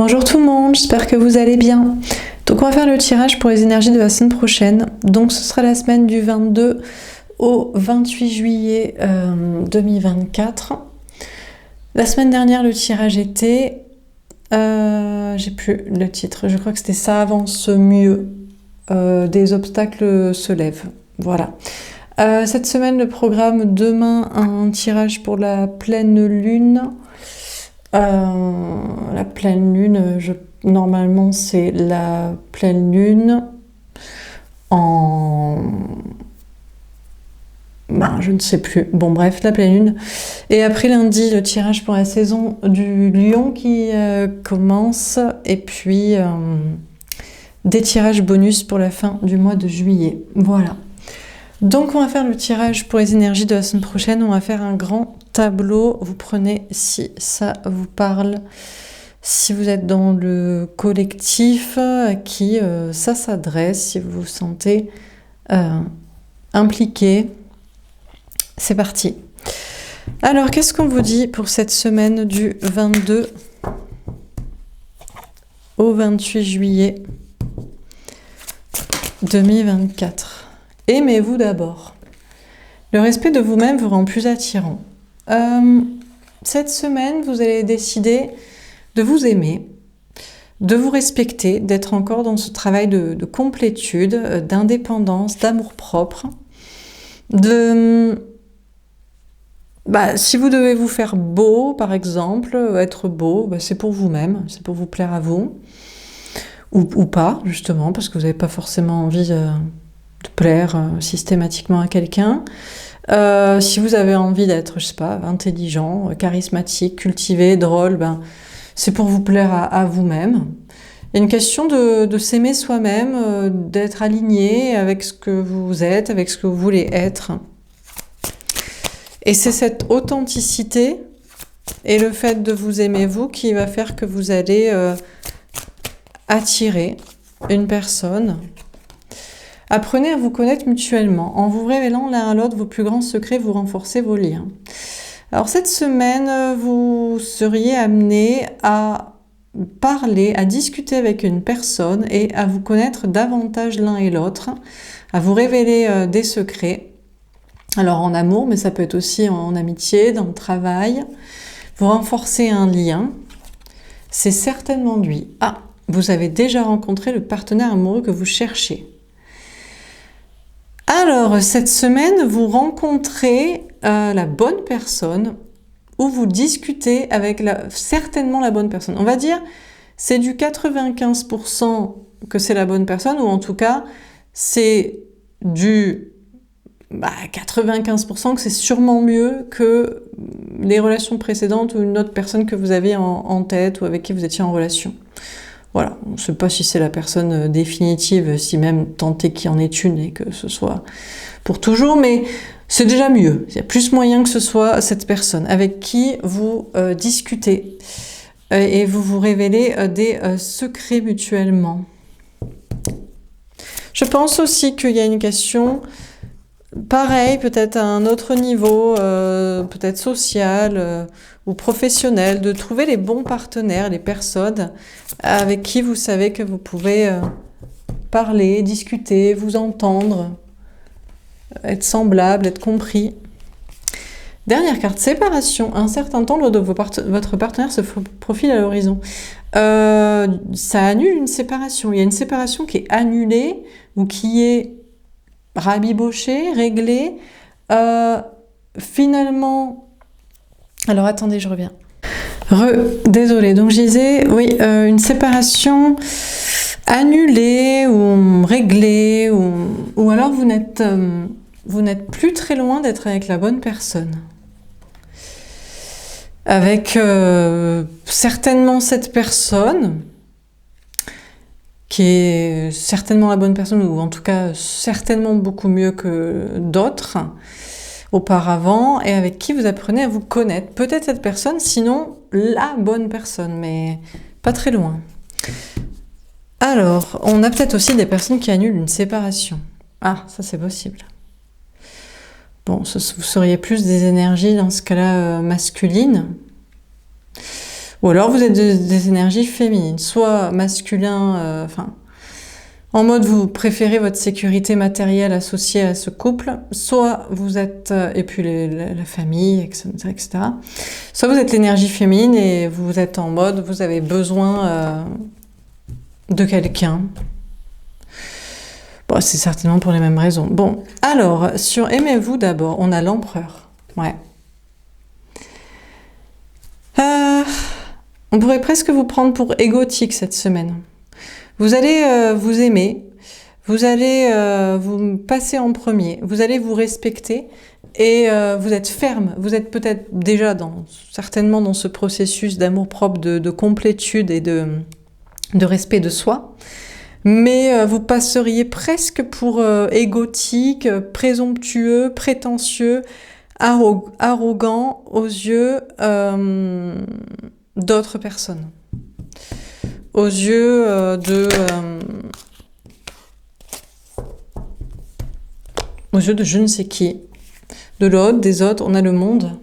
Bonjour tout le monde, j'espère que vous allez bien. Donc on va faire le tirage pour les énergies de la semaine prochaine. Donc ce sera la semaine du 22 au 28 juillet 2024. La semaine dernière, le tirage était... j'ai plus le titre, je crois que c'était Ça avance mieux. Des obstacles se lèvent. Voilà. Cette semaine, le programme, demain, un tirage pour la pleine lune. La pleine lune, normalement c'est la pleine lune en... je ne sais plus. Bon bref, la pleine lune. Et après lundi, le tirage pour la saison du lion qui commence. Et puis des tirages bonus pour la fin du mois de juillet. Voilà. Donc on va faire le tirage pour les énergies de la semaine prochaine. On va faire un grand tableau. Vous prenez si ça vous parle, si vous êtes dans le collectif à qui ça s'adresse, si vous vous sentez impliqué. C'est parti. Alors qu'est-ce qu'on vous dit pour cette semaine du 22 au 28 juillet 2024? Aimez-vous d'abord. Le respect de vous-même vous rend plus attirant. Cette semaine, vous allez décider de vous aimer, de vous respecter, d'être encore dans ce travail de complétude, d'indépendance, d'amour-propre. Si vous devez vous faire beau, par exemple, être beau, c'est pour vous-même, c'est pour vous plaire à vous. Ou pas, justement, parce que vous n'avez pas forcément envie de plaire systématiquement à quelqu'un. Si vous avez envie d'être, je sais pas, intelligent, charismatique, cultivé, drôle, c'est pour vous plaire à vous-même. Il y a une question de s'aimer soi-même, d'être aligné avec ce que vous êtes, avec ce que vous voulez être. Et c'est cette authenticité et le fait de vous aimer vous qui va faire que vous allez attirer une personne. Apprenez à vous connaître mutuellement. En vous révélant l'un à l'autre vos plus grands secrets, vous renforcez vos liens. Alors cette semaine, vous seriez amené à parler, à discuter avec une personne et à vous connaître davantage l'un et l'autre, à vous révéler des secrets. Alors en amour, mais ça peut être aussi en amitié, dans le travail. Vous renforcez un lien. C'est certainement lui. Ah, vous avez déjà rencontré le partenaire amoureux que vous cherchez. Alors, cette semaine, vous rencontrez la bonne personne ou vous discutez avec certainement la bonne personne. On va dire, c'est du 95% que c'est la bonne personne, ou en tout cas, c'est du 95% que c'est sûrement mieux que les relations précédentes ou une autre personne que vous aviez en tête ou avec qui vous étiez en relation. Voilà, on ne sait pas si c'est la personne définitive, si même tant est qu'il y en ait une et que ce soit pour toujours, mais c'est déjà mieux. Il y a plus moyen que ce soit cette personne avec qui vous discutez et vous vous révélez des secrets mutuellement. Je pense aussi qu'il y a une question, pareil, peut-être à un autre niveau, peut-être social ou professionnel, de trouver les bons partenaires, les personnes avec qui vous savez que vous pouvez parler, discuter, vous entendre, être semblable, être compris. Dernière carte, séparation. Un certain temps, votre partenaire se profile à l'horizon. Ça annule une séparation. Il y a une séparation qui est annulée ou qui est rabibochée, réglée. Finalement... Alors attendez, je reviens. Désolée, donc je disais, oui, une séparation annulée ou réglée, ou alors vous n'êtes plus très loin d'être avec la bonne personne. Avec certainement cette personne, qui est certainement la bonne personne, ou en tout cas certainement beaucoup mieux que d'autres auparavant, et avec qui vous apprenez à vous connaître. Peut-être cette personne, sinon la bonne personne, mais pas très loin. Alors, on a peut-être aussi des personnes qui annulent une séparation. Ah, ça c'est possible. Bon, vous seriez plus des énergies dans ce cas-là masculines. Ou alors vous êtes des énergies féminines, soit masculin, en mode vous préférez votre sécurité matérielle associée à ce couple, soit vous êtes, et puis la famille, etc. Soit vous êtes l'énergie féminine et vous êtes en mode vous avez besoin de quelqu'un. Bon, c'est certainement pour les mêmes raisons. Bon, alors, sur aimez-vous d'abord, on a l'empereur. Ouais. On pourrait presque vous prendre pour égotique cette semaine. Vous allez vous aimer, vous allez vous passer en premier, vous allez vous respecter et vous êtes ferme. Vous êtes peut-être déjà certainement dans ce processus d'amour-propre, de complétude et de respect de soi. Mais vous passeriez presque pour égotique, présomptueux, prétentieux, arrogant aux yeux d'autres personnes. Aux yeux aux yeux de je ne sais qui. De l'autre, des autres, on a le monde.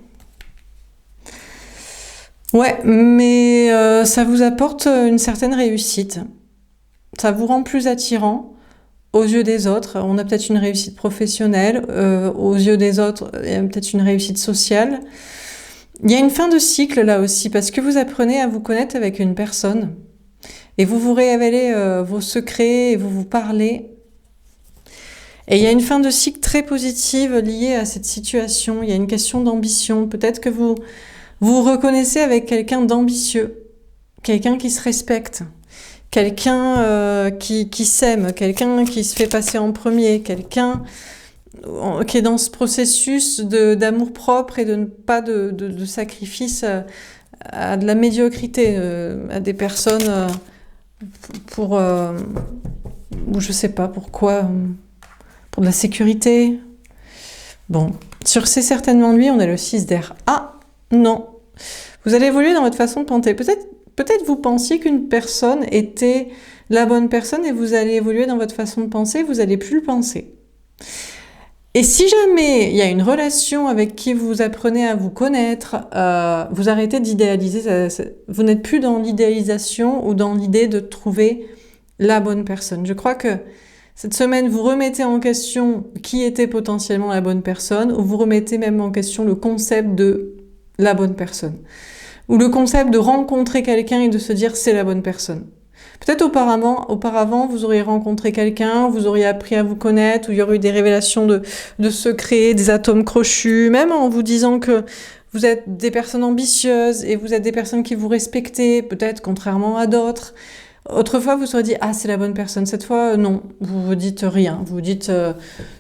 Ouais, mais ça vous apporte une certaine réussite. Ça vous rend plus attirant aux yeux des autres. On a peut-être une réussite professionnelle, aux yeux des autres, il y a peut-être une réussite sociale. Il y a une fin de cycle là aussi, parce que vous apprenez à vous connaître avec une personne, et vous vous révélez vos secrets, et vous vous parlez. Et il y a une fin de cycle très positive liée à cette situation. Il y a une question d'ambition. Peut-être que vous vous reconnaissez avec quelqu'un d'ambitieux, quelqu'un qui se respecte, quelqu'un qui s'aime, quelqu'un qui se fait passer en premier, quelqu'un qui est dans ce processus d'amour-propre et de pas de sacrifice à de la médiocrité, à des personnes ou je sais pas pourquoi, pour de la sécurité. Bon, sur c'est certainement lui, on a le 6 d'air. Ah, non. Vous allez évoluer dans votre façon de penser. Peut-être vous pensiez qu'une personne était la bonne personne et vous allez évoluer dans votre façon de penser, vous n'allez plus le penser. Et si jamais il y a une relation avec qui vous apprenez à vous connaître, vous arrêtez d'idéaliser, vous n'êtes plus dans l'idéalisation ou dans l'idée de trouver la bonne personne. Je crois que cette semaine, vous remettez en question qui était potentiellement la bonne personne, ou vous remettez même en question le concept de la bonne personne. Ou le concept de rencontrer quelqu'un et de se dire c'est la bonne personne. Peut-être auparavant, vous auriez rencontré quelqu'un, vous auriez appris à vous connaître, où il y aurait eu des révélations de secrets, des atomes crochus, même en vous disant que vous êtes des personnes ambitieuses et vous êtes des personnes qui vous respectez, peut-être contrairement à d'autres. Autrefois, vous vous serez dit « Ah, c'est la bonne personne ». Cette fois, non, vous vous dites rien. Vous vous dites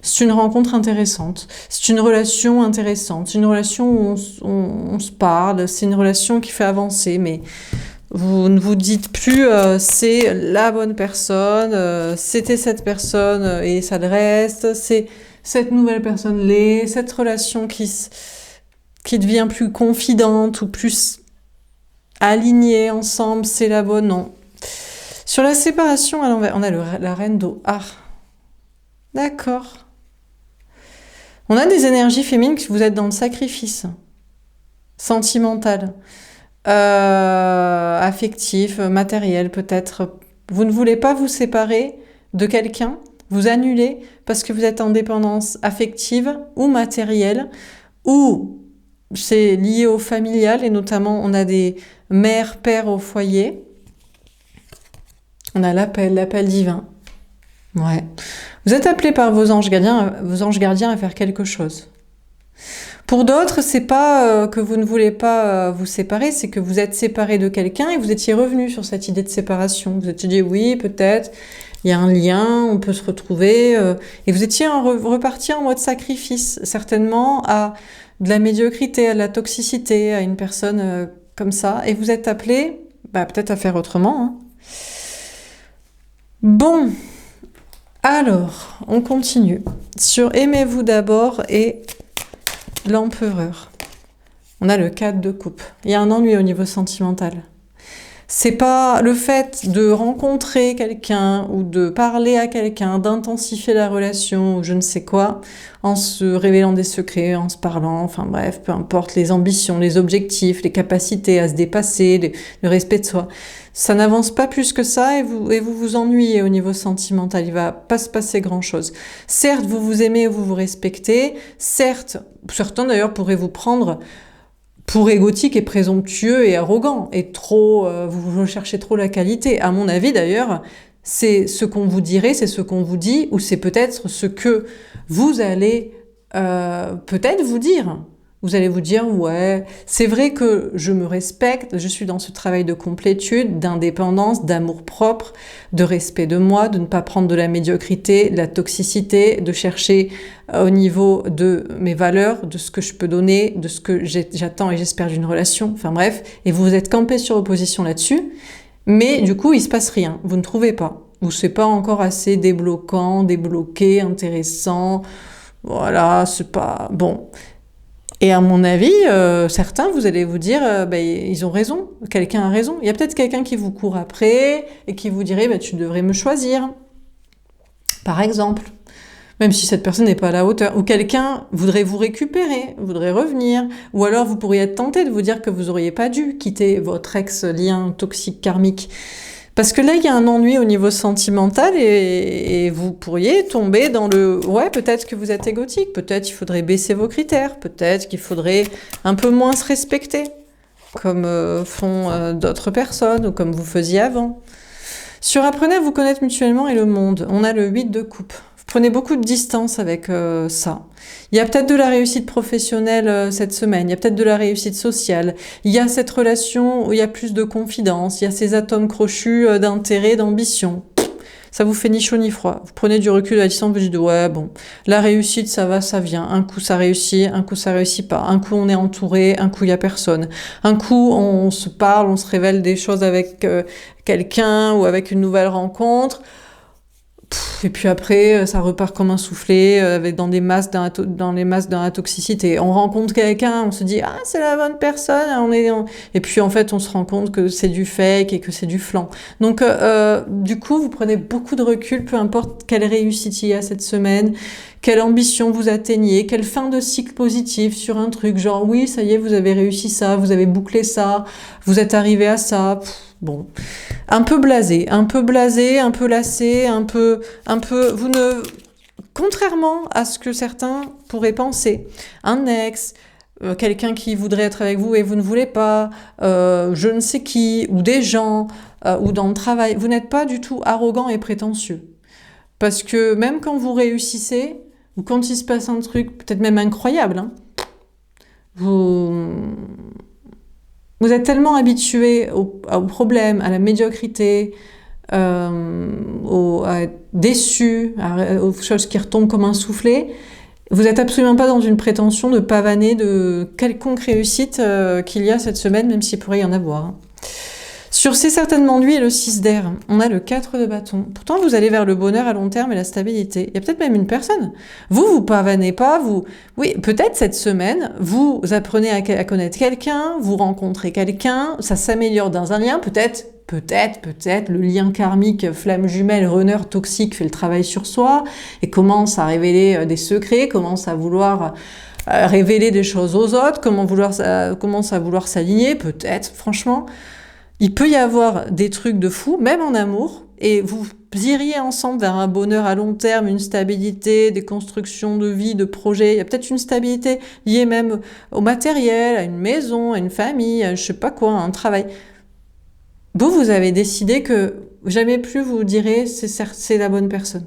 c'est une rencontre intéressante, c'est une relation intéressante, c'est une relation où on se parle, c'est une relation qui fait avancer, mais vous ne vous dites plus c'est la bonne personne, c'était cette personne et ça le reste, c'est cette nouvelle personne cette relation qui devient plus confidente ou plus alignée ensemble, c'est la bonne, non. Sur la séparation à l'envers, on a la reine d'eau. Ah, d'accord. On a des énergies féminines que vous êtes dans le sacrifice sentimental, affectif, matériel peut-être. Vous ne voulez pas vous séparer de quelqu'un, vous annulez parce que vous êtes en dépendance affective ou matérielle, ou c'est lié au familial, et notamment on a des mères, pères au foyer. On a l'appel divin. Ouais. Vous êtes appelé par vos anges gardiens à faire quelque chose. Pour d'autres, c'est pas que vous ne voulez pas vous séparer, c'est que vous êtes séparé de quelqu'un et vous étiez revenu sur cette idée de séparation. Vous étiez dit oui, peut-être, il y a un lien, on peut se retrouver. Et vous étiez reparti en mode sacrifice, certainement à de la médiocrité, à de la toxicité, à une personne comme ça. Et vous êtes appelé peut-être à faire autrement, hein. Bon, alors, on continue. Sur aimez-vous d'abord et l'empereur. On a le 4 de coupe. Il y a un ennui au niveau sentimental. C'est pas le fait de rencontrer quelqu'un ou de parler à quelqu'un, d'intensifier la relation ou je ne sais quoi, en se révélant des secrets, en se parlant, enfin bref, peu importe les ambitions, les objectifs, les capacités à se dépasser, le respect de soi. Ça n'avance pas plus que ça et vous ennuyez au niveau sentimental. Il va pas se passer grand-chose. Certes, vous vous aimez, vous vous respectez. Certes, certains d'ailleurs pourraient vous prendre pour égotique et présomptueux et arrogant et trop, vous recherchez trop la qualité. À mon avis d'ailleurs, c'est ce qu'on vous dirait, c'est ce qu'on vous dit, ou c'est peut-être ce que vous allez peut-être vous dire. Vous allez vous dire, ouais, c'est vrai que je me respecte, je suis dans ce travail de complétude, d'indépendance, d'amour-propre, de respect de moi, de ne pas prendre de la médiocrité, de la toxicité, de chercher au niveau de mes valeurs, de ce que je peux donner, de ce que j'attends et j'espère d'une relation, enfin bref, et vous vous êtes campé sur opposition là-dessus, mais du coup, il se passe rien, vous ne trouvez pas, ou c'est pas encore assez débloquant, débloqué, intéressant, voilà, c'est pas... Bon... Et à mon avis, certains, vous allez vous dire, ils ont raison, quelqu'un a raison. Il y a peut-être quelqu'un qui vous court après et qui vous dirait, tu devrais me choisir, par exemple. Même si cette personne n'est pas à la hauteur. Ou quelqu'un voudrait vous récupérer, voudrait revenir. Ou alors vous pourriez être tenté de vous dire que vous n'auriez pas dû quitter votre ex-lien toxique karmique. Parce que là, il y a un ennui au niveau sentimental et vous pourriez tomber dans le... Ouais, peut-être que vous êtes égotique, peut-être qu'il faudrait baisser vos critères, peut-être qu'il faudrait un peu moins se respecter, comme font d'autres personnes ou comme vous faisiez avant. Sur Apprenez à vous connaître mutuellement et le monde, on a le 8 de coupe. Vous prenez beaucoup de distance avec ça. Il y a peut-être de la réussite professionnelle cette semaine, il y a peut-être de la réussite sociale, il y a cette relation où il y a plus de confidence, il y a ces atomes crochus d'intérêt, d'ambition. Ça vous fait ni chaud ni froid. Vous prenez du recul à la distance, vous dites ouais bon, la réussite ça va, ça vient. Un coup ça réussit, un coup ça réussit pas. Un coup on est entouré, un coup il y a personne. Un coup on se parle, on se révèle des choses avec quelqu'un ou avec une nouvelle rencontre. Et puis après, ça repart comme un soufflé, dans les masses de la toxicité. On rencontre quelqu'un, on se dit ah c'est la bonne personne, et puis en fait on se rend compte que c'est du fake et que c'est du flan. Donc du coup vous prenez beaucoup de recul, peu importe quelle réussite il y a cette semaine, quelle ambition vous atteignez, quelle fin de cycle positif sur un truc, genre oui ça y est vous avez réussi ça, vous avez bouclé ça, vous êtes arrivé à ça. Bon, un peu blasé, un peu lassé, un peu, contrairement à ce que certains pourraient penser, un ex, quelqu'un qui voudrait être avec vous et vous ne voulez pas, je ne sais qui, ou des gens, ou dans le travail, vous n'êtes pas du tout arrogant et prétentieux. Parce que même quand vous réussissez, ou quand il se passe un truc, peut-être même incroyable, hein, vous êtes tellement habitué aux problèmes, à la médiocrité, à être déçu, aux choses qui retombent comme un soufflet. Vous n'êtes absolument pas dans une prétention de pavaner de quelconque réussite qu'il y a cette semaine, même s'il pourrait y en avoir. Hein. Sur C'est certainement lui et le 6 d'air, on a le 4 de bâton. Pourtant, vous allez vers le bonheur à long terme et la stabilité. Il y a peut-être même une personne. Vous pavanez pas, Oui, peut-être cette semaine, vous apprenez à connaître quelqu'un, vous rencontrez quelqu'un, ça s'améliore dans un lien, peut-être, le lien karmique, flamme jumelle, runner toxique fait le travail sur soi et commence à révéler des secrets, commence à vouloir révéler des choses aux autres, commence à vouloir s'aligner, peut-être, franchement... Il peut y avoir des trucs de fou, même en amour, et vous iriez ensemble vers un bonheur à long terme, une stabilité, des constructions de vie, de projets. Il y a peut-être une stabilité liée même au matériel, à une maison, à une famille, à je sais pas quoi, à un travail. Vous avez décidé que jamais plus vous direz c'est la bonne personne.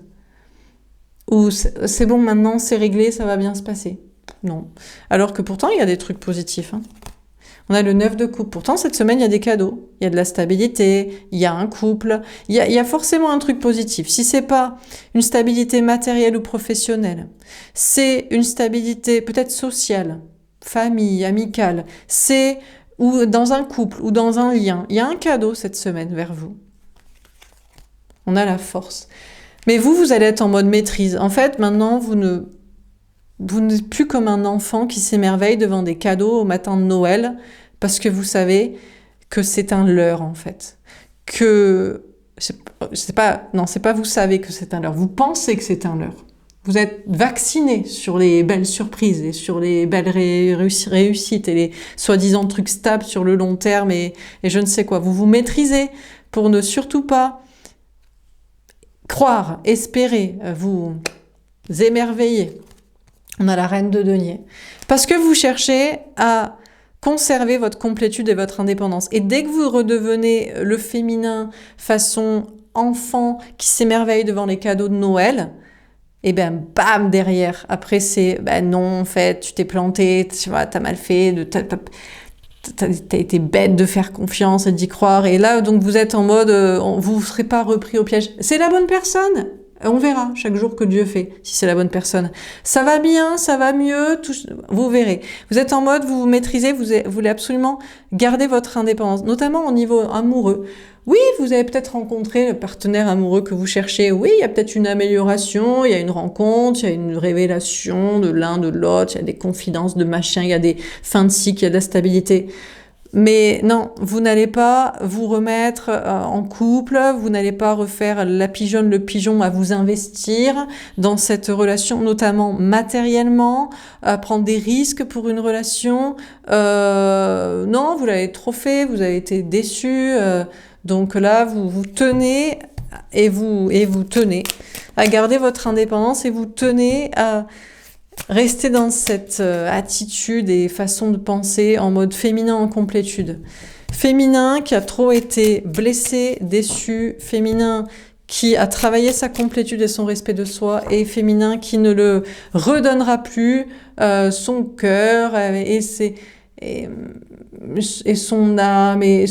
Ou c'est bon maintenant, c'est réglé, ça va bien se passer. Non. Alors que pourtant, il y a des trucs positifs, hein. On a le 9 de coupe. Pourtant, cette semaine, il y a des cadeaux. Il y a de la stabilité. Il y a un couple. Il y a forcément un truc positif. Si c'est pas une stabilité matérielle ou professionnelle, c'est une stabilité peut-être sociale, famille, amicale. C'est ou dans un couple ou dans un lien. Il y a un cadeau cette semaine vers vous. On a la force. Mais vous allez être en mode maîtrise. En fait, maintenant, vous n'êtes plus comme un enfant qui s'émerveille devant des cadeaux au matin de Noël, parce que vous savez que c'est un leurre en fait. Que c'est pas, non, c'est pas vous savez que c'est un leurre, vous pensez que c'est un leurre. Vous êtes vacciné sur les belles surprises et sur les belles réussites et les soi-disant trucs stables sur le long terme et je ne sais quoi. Vous vous maîtrisez pour ne surtout pas croire, espérer, vous émerveiller. On a la reine de denier. Parce que vous cherchez à conserver votre complétude et votre indépendance. Et dès que vous redevenez le féminin façon enfant qui s'émerveille devant les cadeaux de Noël, et ben bam derrière. Après c'est ben non en fait tu t'es planté, tu vois, t'as mal fait, t'as été bête de faire confiance et d'y croire. Et là donc vous êtes en mode vous ne serez pas repris au piège. C'est la bonne personne. On verra chaque jour que Dieu fait, si c'est la bonne personne. Ça va bien, ça va mieux, vous verrez. Vous êtes en mode, vous vous maîtrisez, vous voulez absolument garder votre indépendance, notamment au niveau amoureux. Oui, vous avez peut-être rencontré le partenaire amoureux que vous cherchez. Oui, il y a peut-être une amélioration, il y a une rencontre, il y a une révélation de l'un, de l'autre, il y a des confidences de machin, il y a des fins de cycle, il y a de la stabilité. Mais non, vous n'allez pas vous remettre en couple, vous n'allez pas refaire la pigeonne, le pigeon à vous investir dans cette relation, notamment matériellement, à prendre des risques pour une relation. Non, vous l'avez trop fait, vous avez été déçu. Donc là, vous tenez et vous tenez à garder votre indépendance et vous tenez à rester dans cette attitude et façon de penser en mode féminin en complétude. Féminin qui a trop été blessé, déçu, féminin qui a travaillé sa complétude et son respect de soi, et féminin qui ne le redonnera plus son cœur et son âme et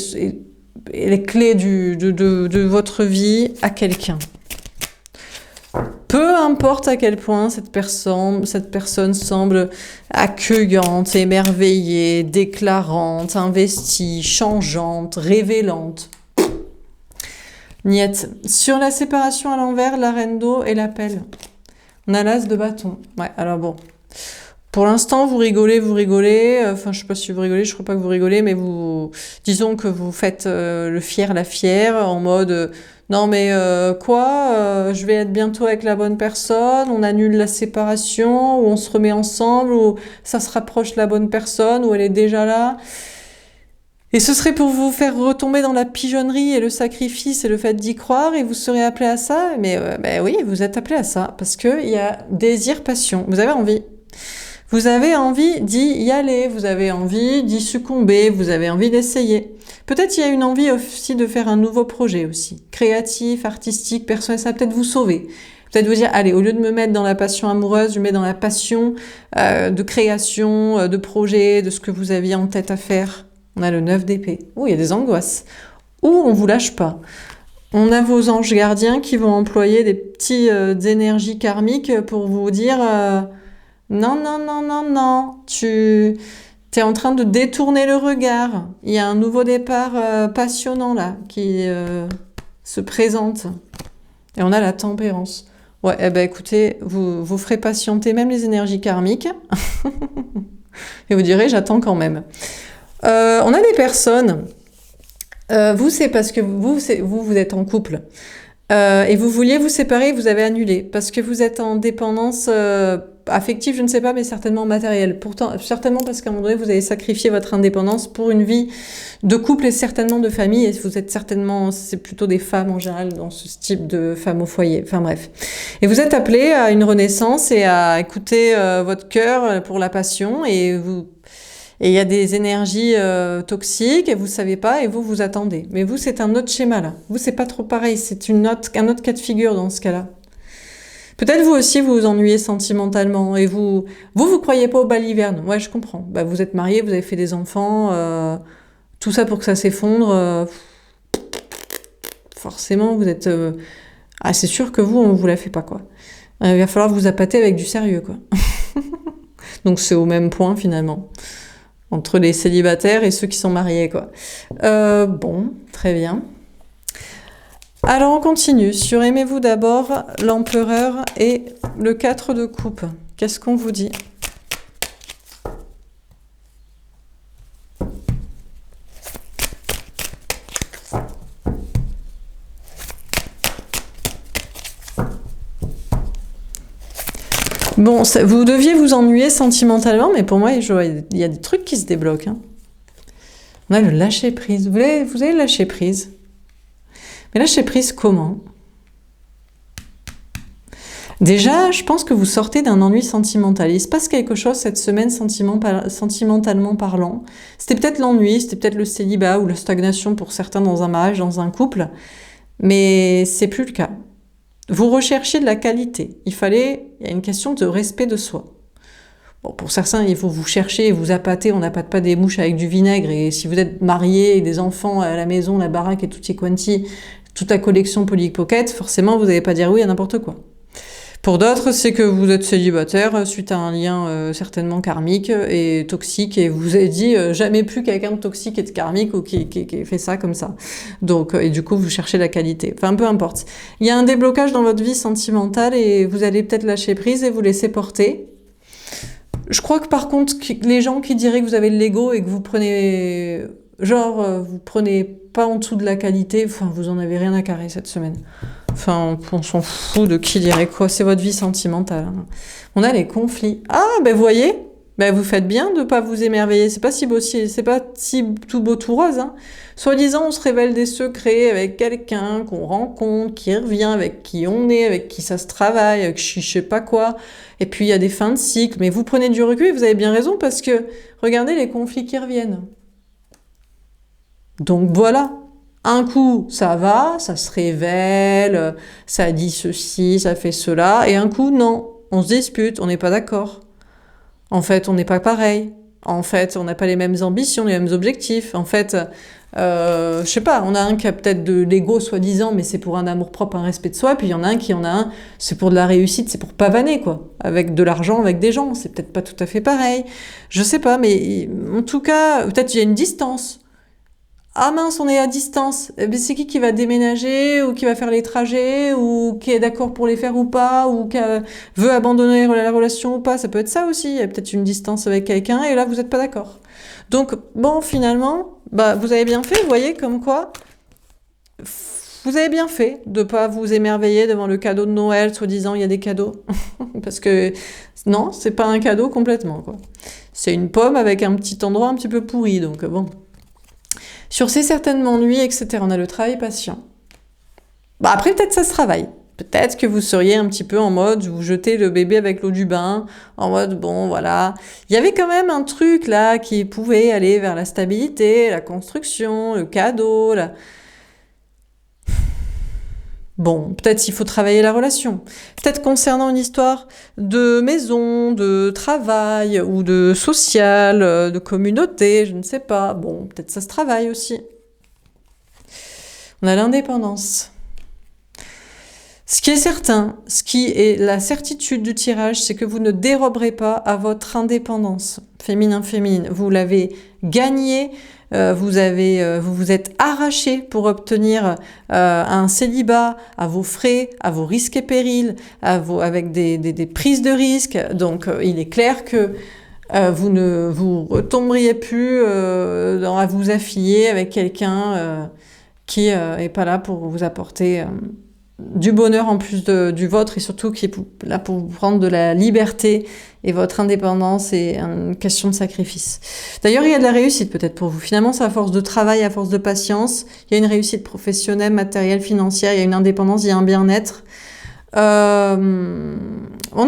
les clés de votre vie à quelqu'un. Peu importe à quel point cette personne semble accueillante, émerveillée, déclarante, investie, changeante, révélante. Niet. Sur la séparation à l'envers, la reine d'eau et l'appel. On a l'as de bâton. Ouais, alors bon. Pour l'instant, vous rigolez. Enfin, je sais pas si vous rigolez, je crois pas que vous rigolez, mais disons que vous faites le fier, la fière, en mode... non mais je vais être bientôt avec la bonne personne, on annule la séparation, ou on se remet ensemble, ou ça se rapproche de la bonne personne, ou elle est déjà là. Et ce serait pour vous faire retomber dans la pigeonnerie et le sacrifice et le fait d'y croire, et vous serez appelé à ça. Mais ben oui, vous êtes appelé à ça, parce qu'il y a désir, passion, vous avez envie. Vous avez envie d'y aller, vous avez envie d'y succomber, vous avez envie d'essayer. Peut-être il y a une envie aussi de faire un nouveau projet aussi, créatif, artistique, personnel, ça va peut-être vous sauver. Peut-être vous dire, allez, au lieu de me mettre dans la passion amoureuse, je me mets dans la passion de création, de projet, de ce que vous aviez en tête à faire. On a le 9 d'épée. Oh, il y a des angoisses. Ou on vous lâche pas. On a vos anges gardiens qui vont employer des petites énergies karmiques pour vous dire... non, tu es en train de détourner le regard. Il y a un nouveau départ passionnant là qui se présente. Et on a la tempérance. Ouais, eh ben écoutez, vous ferez patienter même les énergies karmiques. Et vous direz, j'attends quand même. On a des personnes, vous c'est parce que vous êtes en couple. Et vous vouliez vous séparer, vous avez annulé. Parce que vous êtes en dépendance... affective, je ne sais pas, mais certainement matérielle. Pourtant, certainement parce qu'à un moment donné, vous avez sacrifié votre indépendance pour une vie de couple et certainement de famille. Et vous êtes certainement, c'est plutôt des femmes en général dans ce type de femmes au foyer. Enfin bref. Et vous êtes appelé à une renaissance et à écouter votre cœur pour la passion. Et il y a des énergies toxiques et vous savez pas et vous attendez. Mais vous, c'est un autre schéma là. Vous, c'est pas trop pareil. C'est un autre cas de figure dans ce cas-là. Peut-être vous aussi vous vous ennuyez sentimentalement et vous croyez pas aux balivernes. Ouais, je comprends. Bah, vous êtes mariés, vous avez fait des enfants, tout ça pour que ça s'effondre. Forcément, vous êtes... c'est sûr que on vous la fait pas, quoi. Il va falloir vous appâter avec du sérieux, quoi. Donc c'est au même point, finalement. Entre les célibataires et ceux qui sont mariés, quoi. Bon, très bien. Alors on continue sur aimez-vous d'abord, l'empereur et le 4 de coupe. Qu'est-ce qu'on vous dit ? Bon, vous deviez vous ennuyer sentimentalement, mais pour moi, il y a des trucs qui se débloquent. Hein. On a le lâcher prise. Vous avez lâché prise. Mais lâcher prise comment? Déjà, je pense que vous sortez d'un ennui sentimental. Il se passe quelque chose cette semaine sentimentalement parlant. C'était peut-être l'ennui, c'était peut-être le célibat ou la stagnation pour certains dans un mariage, dans un couple. Mais c'est plus le cas. Vous recherchiez de la qualité. Il y a une question de respect de soi. Bon, pour certains, il faut vous chercher et vous appâter. On n'appâte pas des mouches avec du vinaigre. Et si vous êtes marié et des enfants à la maison, la baraque et tutti quanti, toute la collection Polly Pocket, forcément, vous n'allez pas dire oui à n'importe quoi. Pour d'autres, c'est que vous êtes célibataire suite à un lien certainement karmique et toxique et vous avez dit jamais plus quelqu'un de toxique et de karmique ou qui fait ça comme ça. Donc, et du coup, vous cherchez la qualité. Enfin, peu importe. Il y a un déblocage dans votre vie sentimentale et vous allez peut-être lâcher prise et vous laisser porter. Je crois que par contre, les gens qui diraient que vous avez de l'ego et que vous prenez... vous prenez pas en dessous de la qualité, enfin, vous en avez rien à carrer cette semaine. Enfin, on s'en fout de qui dirait quoi, c'est votre vie sentimentale. On a les conflits. Ah, ben vous voyez, ben vous faites bien de pas vous émerveiller, c'est pas si beau, c'est pas si tout beau tout rose. Hein. Soi-disant, on se révèle des secrets avec quelqu'un qu'on rencontre, qui revient, avec qui on est, avec qui ça se travaille, avec qui je sais pas quoi. Et puis il y a des fins de cycle, mais vous prenez du recul et vous avez bien raison parce que regardez les conflits qui reviennent. Donc voilà. Un coup, ça va, ça se révèle, ça dit ceci, ça fait cela, et un coup, non, on se dispute, on n'est pas d'accord. En fait, on n'est pas pareil. En fait, on n'a pas les mêmes ambitions, les mêmes objectifs. En fait, je sais pas, on a un qui a peut-être de l'ego soi-disant, mais c'est pour un amour-propre, un respect de soi, puis il y en a un qui en a un, c'est pour de la réussite, c'est pour pavaner, quoi. Avec de l'argent, avec des gens, c'est peut-être pas tout à fait pareil. Je sais pas, mais en tout cas, peut-être il y a une distance. Ah mince, on est à distance. Eh bien, c'est qui va déménager ou qui va faire les trajets ou qui est d'accord pour les faire ou pas ou qui veut abandonner la relation ou pas. Ça peut être ça aussi. Il y a peut-être une distance avec quelqu'un et là, vous n'êtes pas d'accord. Donc, bon, finalement, vous avez bien fait, vous voyez, comme quoi, vous avez bien fait de pas vous émerveiller devant le cadeau de Noël, soi-disant il y a des cadeaux. Parce que, non, c'est pas un cadeau complètement, quoi. C'est une pomme avec un petit endroit un petit peu pourri, donc bon... Sur ces certaines ennuis, etc. On a le travail patient. Après, peut-être ça se travaille. Peut-être que vous seriez un petit peu en mode, vous jetez le bébé avec l'eau du bain, en mode, bon, voilà. Il y avait quand même un truc là qui pouvait aller vers la stabilité, la construction, le cadeau, Bon, peut-être il faut travailler la relation. Peut-être concernant une histoire de maison, de travail ou de social, de communauté, je ne sais pas. Bon, peut-être ça se travaille aussi. On a l'indépendance. Ce qui est certain, ce qui est la certitude du tirage, c'est que vous ne déroberez pas à votre indépendance féminin-féminine. Vous l'avez gagnée. Vous vous êtes arraché pour obtenir un célibat à vos frais, à vos risques et périls, avec des prises de risques. Donc, il est clair que vous ne vous retomberiez plus à vous affilier avec quelqu'un qui est pas là pour vous apporter du bonheur en plus du vôtre et surtout qui est là pour vous prendre de la liberté et votre indépendance est une question de sacrifice. D'ailleurs, il y a de la réussite peut-être pour vous. Finalement, c'est à force de travail, à force de patience, il y a une réussite professionnelle, matérielle, financière, il y a une indépendance, il y a un bien-être. On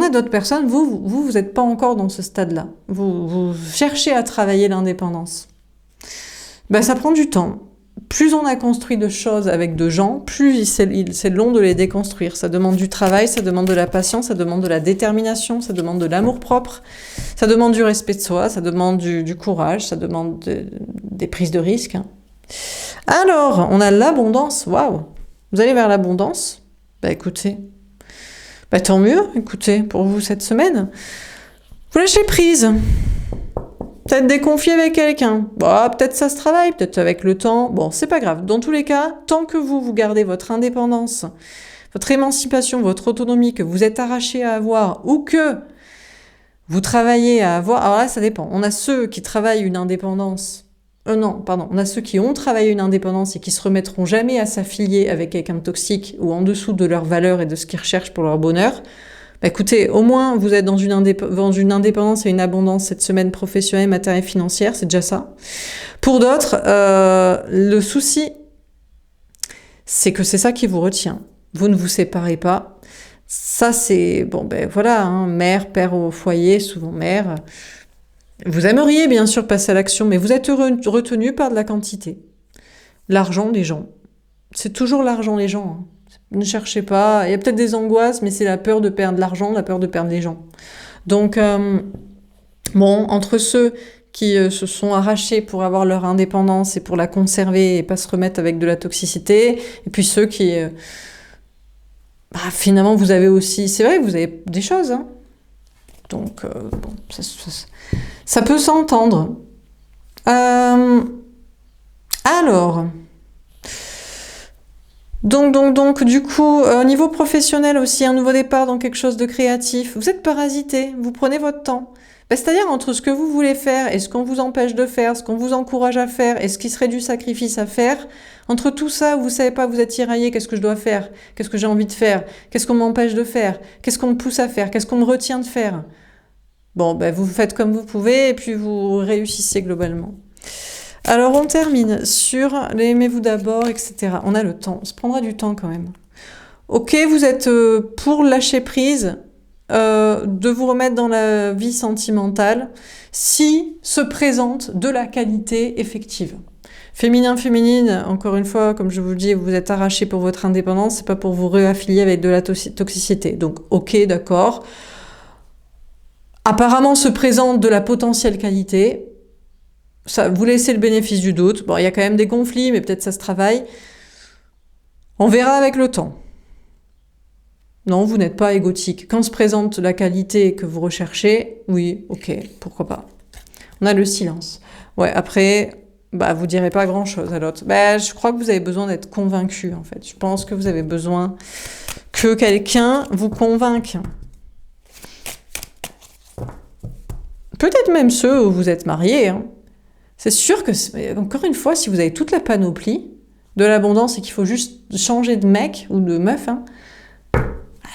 a d'autres personnes, vous n'êtes pas encore dans ce stade-là. Vous cherchez à travailler l'indépendance. Ça prend du temps. Plus on a construit de choses avec de gens, plus c'est long de les déconstruire. Ça demande du travail, ça demande de la patience, ça demande de la détermination, ça demande de l'amour-propre, ça demande du respect de soi, ça demande du courage, ça demande des prises de risques. Alors, on a l'abondance. Waouh! Vous allez vers l'abondance? Écoutez, tant mieux, écoutez, pour vous cette semaine. Vous lâchez prise. Peut-être des conflits avec quelqu'un. Peut-être ça se travaille, peut-être avec le temps. Bon, c'est pas grave. Dans tous les cas, tant que vous gardez votre indépendance, votre émancipation, votre autonomie, que vous êtes arraché à avoir ou que vous travaillez à avoir... Alors là, ça dépend. On a ceux qui travaillent une indépendance... On a ceux qui ont travaillé une indépendance et qui se remettront jamais à s'affilier avec quelqu'un de toxique ou en dessous de leurs valeurs et de ce qu'ils recherchent pour leur bonheur. Bah, écoutez, au moins vous êtes dans une indépendance et une abondance cette semaine professionnelle, matérielle, financière, c'est déjà ça. Pour d'autres, le souci, c'est que c'est ça qui vous retient. Vous ne vous séparez pas. Ça, c'est... Bon, ben voilà, hein, mère, père au foyer, souvent mère. Vous aimeriez bien sûr passer à l'action, mais vous êtes retenu par de la quantité. L'argent des gens. C'est toujours l'argent des gens. Hein. Ne cherchez pas. Il y a peut-être des angoisses, mais c'est la peur de perdre l'argent, la peur de perdre les gens. Donc, bon, entre ceux qui se sont arrachés pour avoir leur indépendance et pour la conserver et pas se remettre avec de la toxicité, et puis ceux qui... finalement, vous avez aussi... C'est vrai que vous avez des choses, hein. Donc, bon, ça peut s'entendre. Alors... Donc, du coup, au niveau professionnel aussi, un nouveau départ dans quelque chose de créatif. Vous êtes parasité, vous prenez votre temps. C'est-à-dire entre ce que vous voulez faire et ce qu'on vous empêche de faire, ce qu'on vous encourage à faire et ce qui serait du sacrifice à faire, entre tout ça, vous savez pas, vous êtes tiraillé, qu'est-ce que je dois faire? Qu'est-ce que j'ai envie de faire? Qu'est-ce qu'on m'empêche de faire? Qu'est-ce qu'on me pousse à faire? Qu'est-ce qu'on me retient de faire? Bon, vous faites comme vous pouvez et puis vous réussissez globalement. Alors on termine sur les aimez-vous d'abord, etc. On a le temps, on se prendra du temps quand même. Ok, vous êtes pour lâcher prise, de vous remettre dans la vie sentimentale, si se présente de la qualité effective. Féminin, féminine, encore une fois, comme je vous le dis, vous êtes arraché pour votre indépendance, c'est pas pour vous réaffilier avec de la toxicité. Donc ok, d'accord. Apparemment se présente de la potentielle qualité. Ça, vous laissez le bénéfice du doute. Bon, il y a quand même des conflits, mais peut-être ça se travaille. On verra avec le temps. Non, vous n'êtes pas égotique. Quand se présente la qualité que vous recherchez, oui, ok, pourquoi pas. On a le silence. Ouais, après, vous direz pas grand-chose à l'autre. Je crois que vous avez besoin d'être convaincu, en fait. Je pense que vous avez besoin que quelqu'un vous convainque. Peut-être même ceux où vous êtes mariés, hein. C'est sûr que, encore une fois, si vous avez toute la panoplie de l'abondance et qu'il faut juste changer de mec ou de meuf, hein,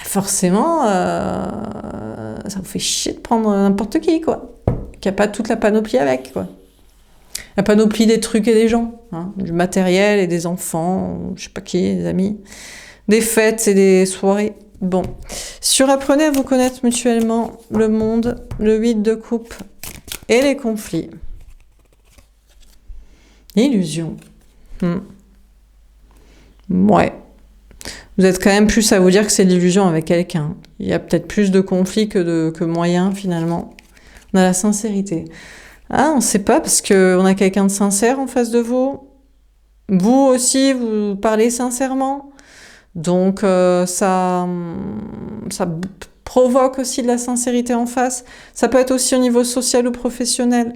forcément, ça vous fait chier de prendre n'importe qui, quoi. Qu'il n'y a pas toute la panoplie avec, quoi. La panoplie des trucs et des gens, hein, du matériel et des enfants, je sais pas qui, des amis, des fêtes et des soirées. Bon. Sur apprenez à vous connaître mutuellement, le monde, le 8 de coupe et les conflits. Illusion. Ouais. Vous êtes quand même plus à vous dire que c'est l'illusion avec quelqu'un. Il y a peut-être plus de conflits que moyens, finalement. On a la sincérité. Ah, on ne sait pas, parce qu'on a quelqu'un de sincère en face de vous. Vous aussi, vous parlez sincèrement. Donc, ça provoque aussi de la sincérité en face. Ça peut être aussi au niveau social ou professionnel.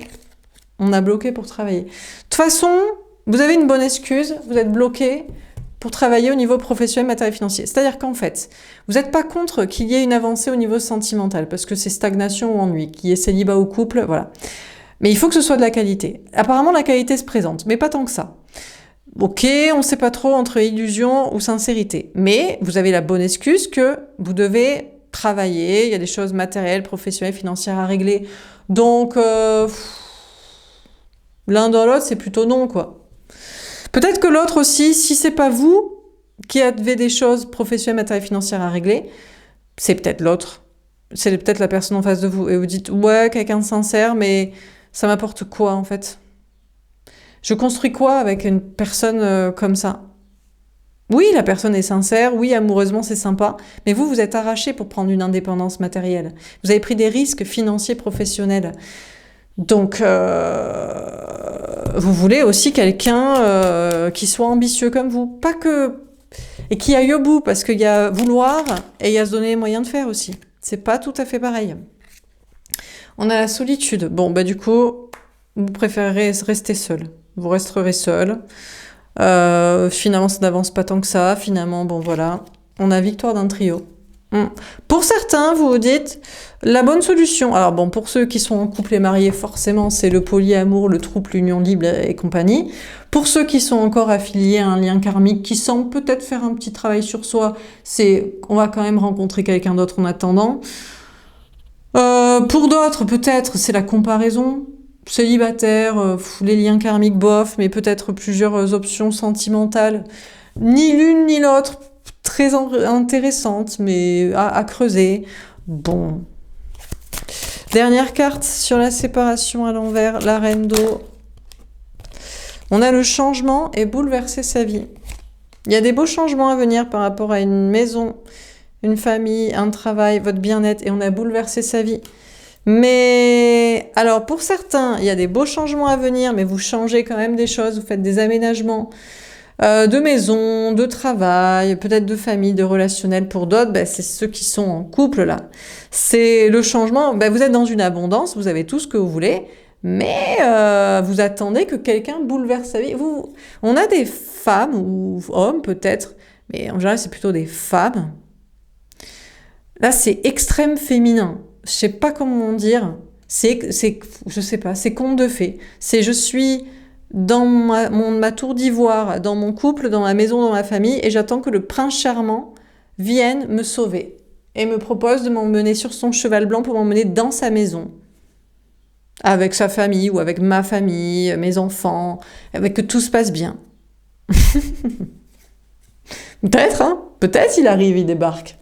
On a bloqué pour travailler. De toute façon, vous avez une bonne excuse, vous êtes bloqué pour travailler au niveau professionnel, matériel, financier. C'est-à-dire qu'en fait, vous n'êtes pas contre qu'il y ait une avancée au niveau sentimental, parce que c'est stagnation ou ennui, qu'il y ait célibat ou couple, voilà. Mais il faut que ce soit de la qualité. Apparemment, la qualité se présente, mais pas tant que ça. Ok, on ne sait pas trop entre illusion ou sincérité. Mais vous avez la bonne excuse que vous devez travailler, il y a des choses matérielles, professionnelles, financières à régler. Donc... l'un dans l'autre, c'est plutôt non, quoi. Peut-être que l'autre aussi, si c'est pas vous qui avez des choses professionnelles, matérielles, financières à régler, c'est peut-être l'autre. C'est peut-être la personne en face de vous. Et vous dites, ouais, quelqu'un de sincère, mais ça m'apporte quoi, en fait? Je construis quoi avec une personne comme ça? Oui, la personne est sincère, oui, amoureusement, c'est sympa, mais vous êtes arraché pour prendre une indépendance matérielle. Vous avez pris des risques financiers, professionnels. Donc, vous voulez aussi quelqu'un qui soit ambitieux comme vous. Pas que... Et qui aille au bout, parce qu'il y a vouloir et il y a se donner les moyens de faire aussi. C'est pas tout à fait pareil. On a la solitude. Bon, du coup, vous préférez rester seul. Vous resterez seul. Finalement, ça n'avance pas tant que ça. Finalement, bon, voilà. On a victoire d'un trio. Mm. Pour certains, vous vous dites, la bonne solution, alors bon, pour ceux qui sont en couple et mariés, forcément, c'est le polyamour, le trouble, l'union libre et compagnie. Pour ceux qui sont encore affiliés à un lien karmique, qui semblent peut-être faire un petit travail sur soi, c'est on va quand même rencontrer quelqu'un d'autre en attendant. Pour d'autres, peut-être, c'est la comparaison. Célibataire, les liens karmiques, bof, mais peut-être plusieurs options sentimentales. Ni l'une ni l'autre, très intéressantes, mais à creuser. Bon. Dernière carte sur la séparation à l'envers, la reine d'eau. On a le changement et bouleverser sa vie. Il y a des beaux changements à venir par rapport à une maison, une famille, un travail, votre bien-être, et on a bouleversé sa vie. Mais alors pour certains, il y a des beaux changements à venir, mais vous changez quand même des choses, vous faites des aménagements de maison, de travail, peut-être de famille, de relationnel. Pour d'autres, c'est ceux qui sont en couple là. C'est le changement, vous êtes dans une abondance, vous avez tout ce que vous voulez, mais vous attendez que quelqu'un bouleverse sa vie. On a des femmes ou hommes peut-être, mais en général c'est plutôt des femmes. Là c'est extrême féminin. Je sais pas comment dire, je sais pas, c'est conte de fées. C'est je suis dans ma tour d'ivoire, dans mon couple, dans ma maison, dans ma famille, et j'attends que le prince charmant vienne me sauver et me propose de m'emmener sur son cheval blanc pour m'emmener dans sa maison, avec sa famille ou avec ma famille, mes enfants, avec que tout se passe bien. Peut-être, hein, peut-être il arrive, il débarque.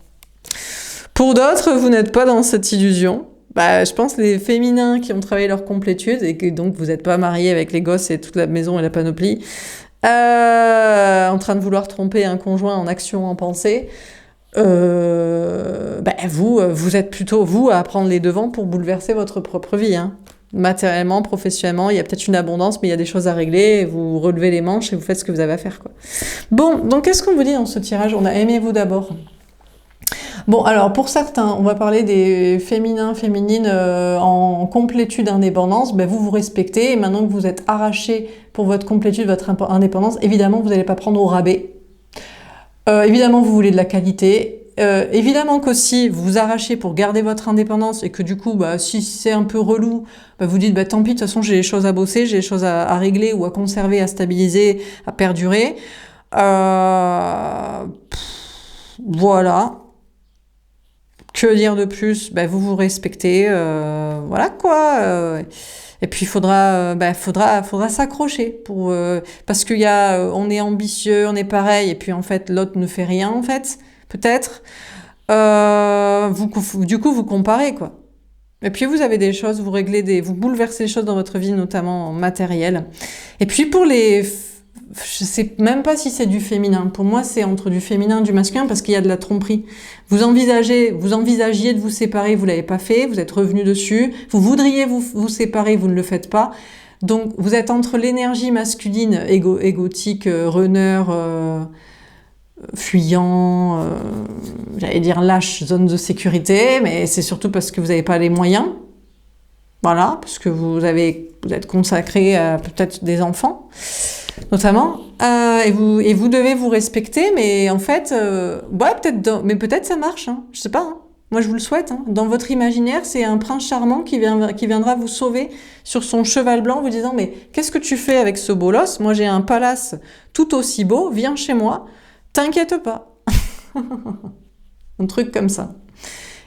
Pour d'autres, vous n'êtes pas dans cette illusion. Je pense les féminins qui ont travaillé leur complétude et que donc vous n'êtes pas mariés avec les gosses et toute la maison et la panoplie, en train de vouloir tromper un conjoint en action, en pensée, vous êtes plutôt, vous, à prendre les devants pour bouleverser votre propre vie. Hein. Matériellement, professionnellement, il y a peut-être une abondance, mais il y a des choses à régler, vous relevez les manches et vous faites ce que vous avez à faire. Quoi. Bon, donc qu'est-ce qu'on vous dit dans ce tirage? On a aimé-vous d'abord. Bon, alors pour certains, on va parler des féminins, féminines en complétude d'indépendance. Vous vous respectez et maintenant que vous êtes arrachés pour votre complétude, votre indépendance, évidemment, vous n'allez pas prendre au rabais. Évidemment, vous voulez de la qualité. Évidemment qu'aussi, vous vous arrachez pour garder votre indépendance et que du coup, si c'est un peu relou, vous dites, tant pis, de toute façon, j'ai des choses à bosser, j'ai des choses à régler ou à conserver, à stabiliser, à perdurer. Voilà. Que dire de plus? Vous vous respectez, voilà quoi. Et puis il faudra s'accrocher pour parce qu'il y a, on est ambitieux, on est pareil, et puis en fait l'autre ne fait rien en fait, peut-être. Du coup vous comparez quoi. Et puis vous avez des choses, vous bouleversez les choses dans votre vie, notamment matérielle. Et puis pour je sais même pas si c'est du féminin. Pour moi, c'est entre du féminin et du masculin parce qu'il y a de la tromperie. Vous envisagiez de vous séparer, vous l'avez pas fait, vous êtes revenu dessus. Vous voudriez vous séparer, vous ne le faites pas. Donc, vous êtes entre l'énergie masculine, égotique, runner, fuyant, j'allais dire lâche, zone de sécurité, mais c'est surtout parce que vous n'avez pas les moyens. Voilà, parce que vous êtes consacré à peut-être des enfants. Notamment, et vous devez vous respecter, mais en fait, peut-être ça marche, hein, je sais pas, hein. Moi je vous le souhaite, hein. Dans votre imaginaire, c'est un prince charmant qui viendra vous sauver sur son cheval blanc, vous disant, mais qu'est-ce que tu fais avec ce bolos? Moi j'ai un palace tout aussi beau, viens chez moi, t'inquiète pas. Un truc comme ça.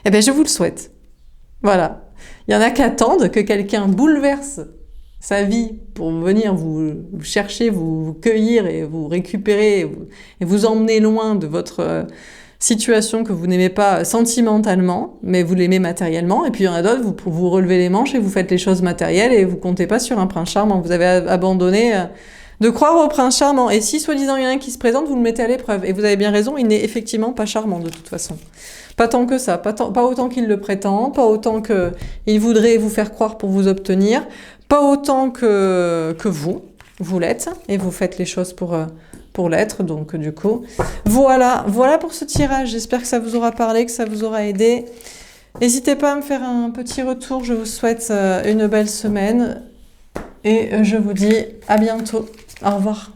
Je vous le souhaite. Voilà. Il y en a qui attendent que quelqu'un bouleverse sa vie pour venir vous chercher, vous cueillir et vous récupérer et vous emmener loin de votre situation que vous n'aimez pas sentimentalement, mais vous l'aimez matériellement. Et puis il y en a d'autres, vous relevez les manches et vous faites les choses matérielles et vous comptez pas sur un prince charmant. Vous avez abandonné de croire au prince charmant. Et si soi-disant il y en a un qui se présente, vous le mettez à l'épreuve. Et vous avez bien raison, il n'est effectivement pas charmant de toute façon. Pas tant que ça, pas autant qu'il le prétend, pas autant qu'il voudrait vous faire croire pour vous obtenir, pas autant que vous l'êtes, et vous faites les choses pour l'être, donc du coup, voilà pour ce tirage. J'espère que ça vous aura parlé, que ça vous aura aidé. N'hésitez pas à me faire un petit retour, je vous souhaite une belle semaine, et je vous dis à bientôt. Au revoir.